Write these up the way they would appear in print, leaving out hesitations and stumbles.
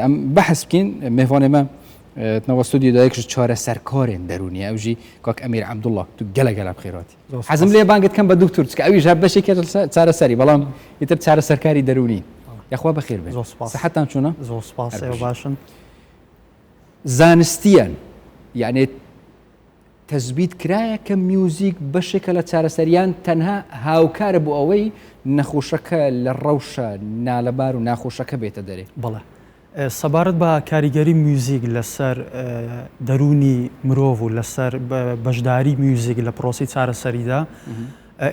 ئەم بەحث بکەین میێوانێمە نەوە ستودیۆ دایەکش چارەسەرکارێن دەرونی ئەوژی کاک ئەمیر عەبدوڵڵا تو گەلە بخێراتی حەزم لێ بانگت کەم بە دوکتور چکە ئەویش بەشێکی چارەسەری بەڵام ئیتر چارەسەرکاری دەرونی یاخوا بەخێر بێت سەحەتان چۆنە زۆر سپاس باشن زانستیان یعنی تەزبیت کرایە کە میوزیک بەشێکە لە چارەسەریان تەنها هاوکارە بۆ ئەوەی نەخۆشەکە لە ڕەوشە نالەبار و ناخۆشەکە بێتە دەرێ بەڵێ سەبارەت بە کاریگەری میوزیک لەسەر دەرونی مرۆڤ و لەسەر بەشداری میوزیک لە پرۆسی چارەسەریدا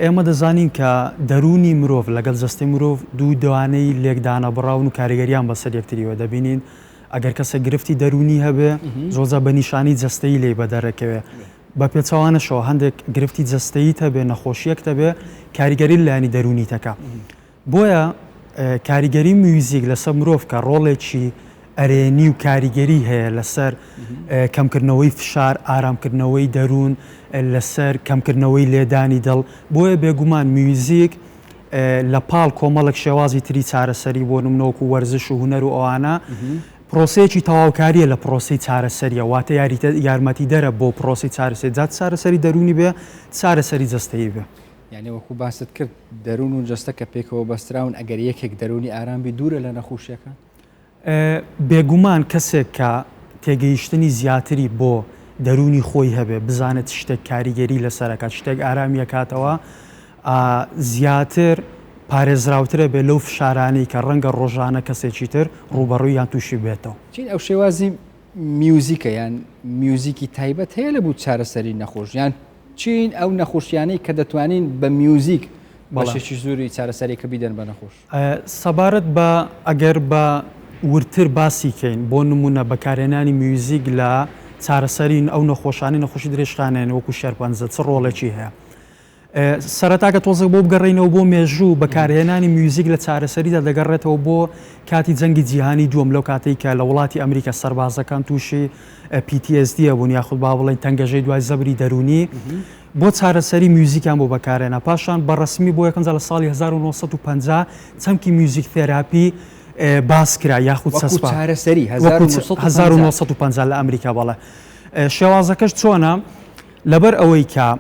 ئێمە دەزانین کە دەرونی مرۆڤ لەگەڵ جەستەی مرۆڤ دوو دوانەی لێکدانە بڕاون و کاریگەریان بەسەر یەکتریوە دەبینین ئەگەر کەسە گرفتی دەرونی هەبێ زۆرجە بە نیشانی جەستەیی لێ بەدەرەکەوێ بە پێچەوانەشەوە هەندێک گرفتی جەستەیی هەبێ نەخۆشیەک هەبێ کاریگەری لایانی دەرونی تەکە بۆیە کاریگەری میوزیک لەسەر مرۆڤ کە ڕۆڵێکی ئەرێنی و کاریگەری هەیە لەسەر کەمکردنەوەی فشار ئارامکردنەوەی دەروون لەسەر کەمکردنەوەی لێدانی دڵ بۆیە بێگومان میوزیک لە پاڵ کۆمەڵک شێوازی تری چارەسەری بۆ نمونەوەکو وەرزش و هونەر و ئەوانە پرۆسەیەکی تەواوکاریە لە پرۆسی چارەسەریە واتە یارمەتی دەرە بۆ پرۆسی چارەسەری جات چارەسەری دەرونی بێ چارەسەری جەستەیی بێ یعنی وەکو باست کرد دەروون و جەستە کە پێکەوە بەستراون ئەگەر یەکێک دەرونی ئارامبی دوورە لە نەخۆشیەکە بێگومان کەسێک کە تێگەیشتنی زیاتری بۆ دەرونی خۆی هەبێ بزانێت شتێک کاریگەری لەسەرەکە شتێک ئارامیەکاتەوە زیاتر پارێزراوترە بێ لەو فشارانەی کە ڕەنگە ڕۆژانە کەسێکی تر ڕوبەڕوویان تووشی بێتەوە چین ئەو شێوازی میوزیکە یان میوزیکی تایبەت هەیە لە بوو چارەسەری نەخۆش یان چین ئەو نەخۆشیانەی کە دەتوانین بە میوزیک بەشێکی زۆری چارەسەریەکە بیدەن بە نەخۆش سەبارەت بە ئەگەر بە ورتر باسی کەین بۆ نمونە بەکارهێنانی میوزیک لە چارەسەرین ئەو نەخۆشانی نەخۆشی درێژخانێن وەکو شێرپەنجە چ ڕۆڵێکی هەیە سەرەتاکە تۆزێک بۆ بگەڕێنەوە بۆ مێژوو بەکارهێنانی میوزیک لە چارەسەریدا دەگەڕێتەوە بۆ کاتی جەنگی جیهانی دووەم لەو کاتێک کە لە وڵاتی ئەمریکا سەربازەکان تووشی PTSD بوون یاخود با بڵێن تەنگەژەی دوای زەبری دەرونی بۆ چارەسەری میوزیکیان بۆ بەکارهێنا پاشان بەڕسمی بۆ یەکەم جار لە ساڵی 1950 چەمکی میوزیک تێراپی باس کرا یاخود سەسپا چارەسەری 1950 لە ئەمریکا بەڵێ شێوازەکەش چۆنە لەبەر ئەوەی کە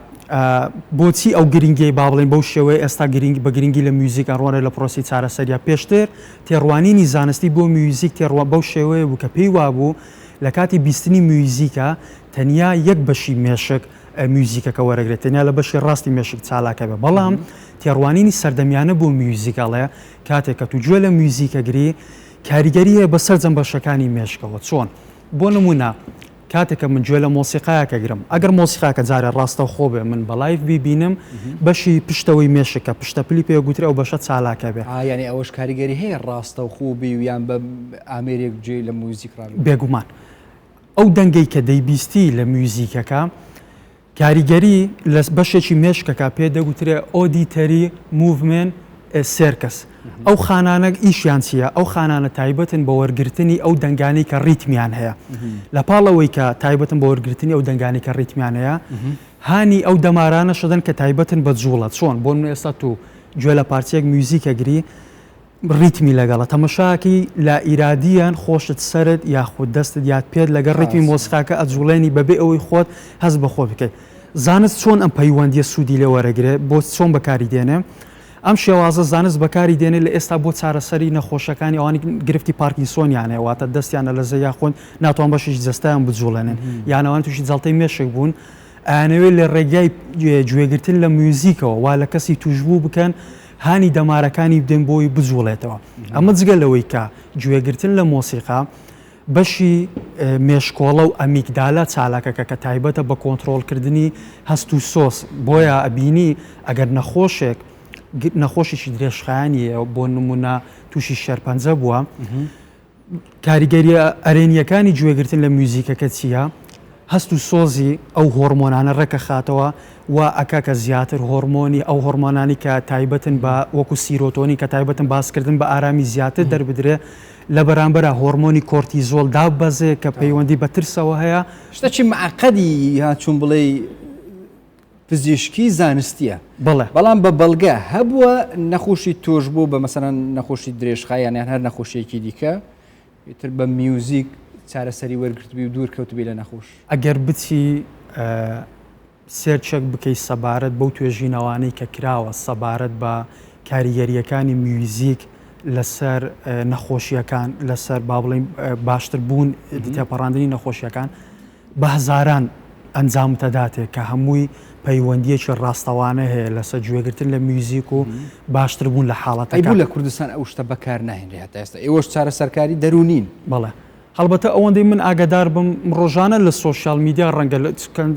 بۆچی ئەو گرنگی با بڵێن بەو شێوەیە ئێستا بە گرنگی لە میوزیک ئەڕۆنە لە پرۆسی چارەسەریە پێشتر تێڕوانینی زانستی بۆ میوزیک تێڕوا بەو شێوەیە بوو کە پێی وابوو لە کاتی بیستنی میوزیکە تەنیا یەک بەشی مێشک میوزیکەکە وەرەگرێت تەنیا لە بەشی ڕاستی مێشک چالاکە بێ بەڵام تێڕوانینی سەردەمیانە بۆ میوزیکەڵەیە کاتێک کە تو گوێ لە میوزیکەگری کاریگەریە بەسەر جەم بەشەکانی مێشکەوە چۆن بۆ نمونە کاتێککە من گوێ لە مۆسیقایەکە گرم ئەگەر مۆسیقاکە جارە ڕاستە خۆ بێ من بە لایف بیبینم بەشی پشتەوەی مێشکە پشتەپلی پێگوترێ ئەو بەشە چالاکە بێ ینی ئەوەش کاریگەری هەیە ڕاستە و خوبی و یان بە ئامێرێک گوێ لە موزیکڕان بێگومان ئەو دەنگەی کە دەیبیستی لە میوزیکەکە کاریگەری لە بەشێکی مێشکەکە پێ دەگوترێ ئۆدیتەری موڤمنت سێرکەس ئەو خانانە ئیشیان چییە ئەو خانانە تایبەتن بە وەرگرتنی ئەو دەنگانی کە ڕیتمیان هەیە لە پاڵەوەی کە تایبەتن بە وەرگرتنی ئەو دەنگانی کە ڕیتمیان هەیە هانی ئەو دەمارانە شدن کە تایبەتن بە جوڵە چۆن بۆ من ئێستا تو گوێ لە پارچەیەک میوزیکەگری ڕیتمی لەگەڵە تەمەشاکی لا ئیرادیان خۆشت سرت یاخود دەستت یاد پێت لەگەڵ ڕیتمی مۆسیقاکە ئەجوڵێنی بەبێ ئەوەی خۆت هەست بە خۆ بکەیت زانست چۆن ئەم پەیوەندیە سوودی لێ وەرەگرێت بۆ چۆن بەکاری دێنێ ئەم شێوازە زانست بەکاری دێنێ لە ئێستا بۆ چارەسەری نەخۆشەکانی ئەوانی گرفتی پارکینسۆنیانێ واتە دەستیانە لە زەیا خۆن ناتوان بەشی جەستیان بجوڵێنن یانەوان تووشی جەڵتەی مێشک بوون ئەنەوێت لە ڕێگای گوێگرتن لە میوزیکەوە وا لە کەسی توشبوو بکەن هانی دەمارەکانی بدەن بۆی بجوڵێتەوە ئەمە جگە لەوەی کە گوێگرتن لە مۆسیقا بەشی مێشکۆڵە و ئەمیگدالە چالاکەکە کە تایبەتە بە کۆنتترۆلکردنی هەست و سۆس بۆیە ئەبینی ئەگەر نەخۆشیشی درێژخایانی بۆ نمونە تووشی شێرپەنجە بووە کاریگەری ئەرێنیەکانی گوێگرتن لە میوزیکەکە چییە هەست و سۆزی ئەو هۆرمۆنانە ڕێکە خاتەوە و ئەکا کە زیاتر هۆرمۆنی ئەو هۆرمۆنانی کە تایبەتن بە وەکو سیرۆتۆنی کە تایبەتن باسکردن بە ئارامی زیاتر دەربدرێ لە بەرامبەرە هۆرمۆنی کۆرتیزۆل دابەزێ کە پەیوەندی بە ترسەوە هەیە شتێکی معقەدی چون بڵێ پزیشکی زانستیە بڵێ بەڵام بە بەڵگە هەبووە نەخۆشی تۆش بوو بە مەسەرەن نەخۆشی درێژخاییان هەر نەخۆشیەکی دیکە تر بە میوزیک چارەسەری وەرگرتبی و دوور کەوتبی لە نەخۆش ئەگەر بچی سێرچەک بکەی سەبارەت بەو توێژینەوانەی کە کراوە سەبارەت بە کاریگەریەکانی میوزیک لەسەر نەخۆشیەکان لەسەر با بڵێن باشتر بوون تێپەڕاندنی نەخۆشیەکان بە هەزاران ئەنجام تەداتێک کە هەمووی پەیوەندیەکی ڕاستەوانە هەیە لەسەر گوێگرتن لە میوزیک و باشتر بوون لە حاڵەتەکان. ئەیبوو لە کوردستان ئەو شتە بەکار ناهێنرێ هەتا ئێستا ئێوەش چارەسەرکاری دەرونین. بەڵێ هەڵبەتە ئەوەندەی من ئاگادار بم ڕۆژانە لە سۆشیال میدیا ڕەنگە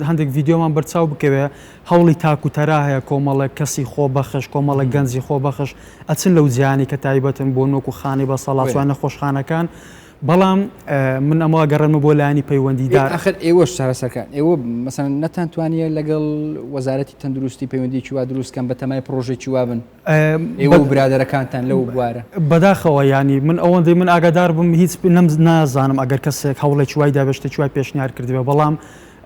هەندێک ڤیددیۆمان بەرچاو بکەوێ هەوڵی تاکوتەرا هەیە کۆمەڵە کەسی خۆبەخش کۆمەڵە گەنجی خۆبەخش ئەچن لەو جیانی کە تایبەتن بۆ نۆک و خانی بە سەڵاتوان نەخۆشخانەکان بەڵام من ئەمە گەڕێمە بۆ لایانی پەیوەندیدار ئەخر ئێوەش چارەسەرکان ئێوە مەسەن نەتانتوانیە لەگەڵ وەزارەتی تەندروستی پەیوەندی چوا دروستکەن بە تەمای پرۆژێکی وابن ئێوە و برادەرەکانتان لەو بوارە بەداخەوە ینی من ئەوەندەی من ئاگادار بم هیچ نازانم ئەگەر کەسێک هەوڵێکی وای دابشتە چوای پێشنیار کردوێ بەڵام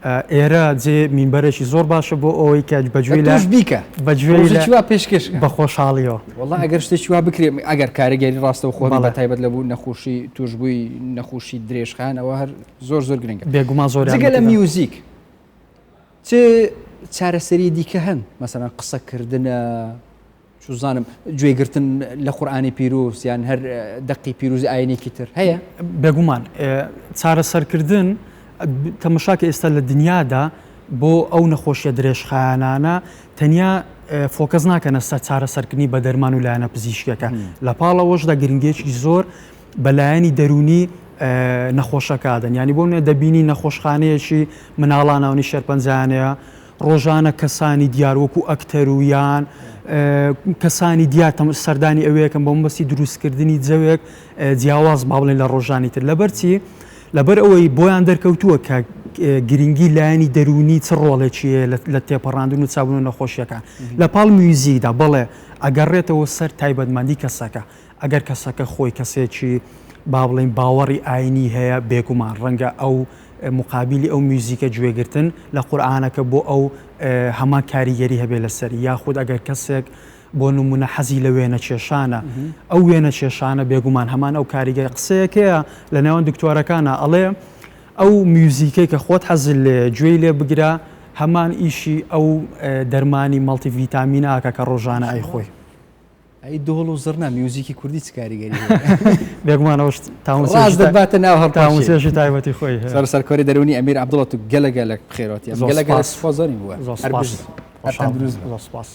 ئێرە جێ مینبەرێکی زۆر باشە بۆ ئەوەی کە بەگوێ لە بیکە بەگوێ پێشکەش بە خۆشحاڵیەوە وڵا ئەگەر شتێکی وا بکرێ ئەگەر کارەگەری ڕاستەوە خۆ بە تایبەت لەبوو نەخۆشی توشببووی نەخۆشی درێژخان ئەوە هەر زۆر زۆر گرنگە بێگومان زۆر جگە لە میوزیک چ چارەسەری دیکە هەن مەسەڵەن قسەکردنە زانم گوێگرتن لە قورئانی پیرۆز یان هەر دەقی پیرۆزی ئاینێکی تر هەیە بێگومان چارەسەرکردن تەمەشاکە ئێستا لە دنیادا بۆ ئەو نەخۆشیە درێژخایانانە تەنیا فۆکەس ناکەنە سەر چارەسەرکردنی بە دەرمان و لایەنە پزیشکیەکە لە پاڵەوەشدا گرنگێکی زۆر بەلایەنی دەرونی نەخۆشەکادن ینی بۆ منێ دەبینی نەخۆشخانەیەکی مناڵانەوەنی شەرپەنجانەیە ڕۆژانە کەسانی دیارۆکو ئەکتەر و یان کەسانی دیاتەم سەردانی ئەوەیەکەم بۆ مەبەستی دروستکردنی جەوێک جیاواز با بڵێن لە ڕۆژانی تر لەبەرچی لەبەر ئەوەی بۆیان دەرکەوتووە کە گرنگی لایەنی دەرونی چ ڕۆڵێکیە لە تێپەڕاندن و چابوون و نەخۆشیەکان لە پاڵ میوزیکدا بڵێ ئەگەڕێتەوە سەر تایبەتمەندی کەسەکە ئەگەر کەسەکە خۆی کەسێکی با بڵێن باوەڕی ئاینی هەیە بێگومان ڕەنگە ئەو مقابلی ئەو میوزیکە گوێگرتن لە قورئانەکە بۆ ئەو هەمان کاریگەری هەبێ لەسەر یاخود ئەگەر کەسێک بۆ نمونە حەزی لە وێنە کێشانە ئەو وێنە کێشانە بێگومان هەمان ئەو کاریگەری قسەیەکەیە لە نێوان دکتۆرەکانە ئەڵێ ئەو میوزیکەی کە خۆت حەزل لێ گوێی لێ بگرە هەمان ئیشی ئەو دەرمانی مەڵتی ڤیتامیناکە کە ڕۆژانە ئەی خۆی ئەی دۆڵ و زڕنا میوزیکی کوردی چ کاریگەری بێگومانەوە دەباتە ناو هەڵتاوسێژی تایبەتی خۆی سەرکۆری دەرونی ئەمیر عەبدوڵڵا تو گەلە گەلە خێرەتی گەلە گەلە سپاس زۆرین بووە زۆر سپاس.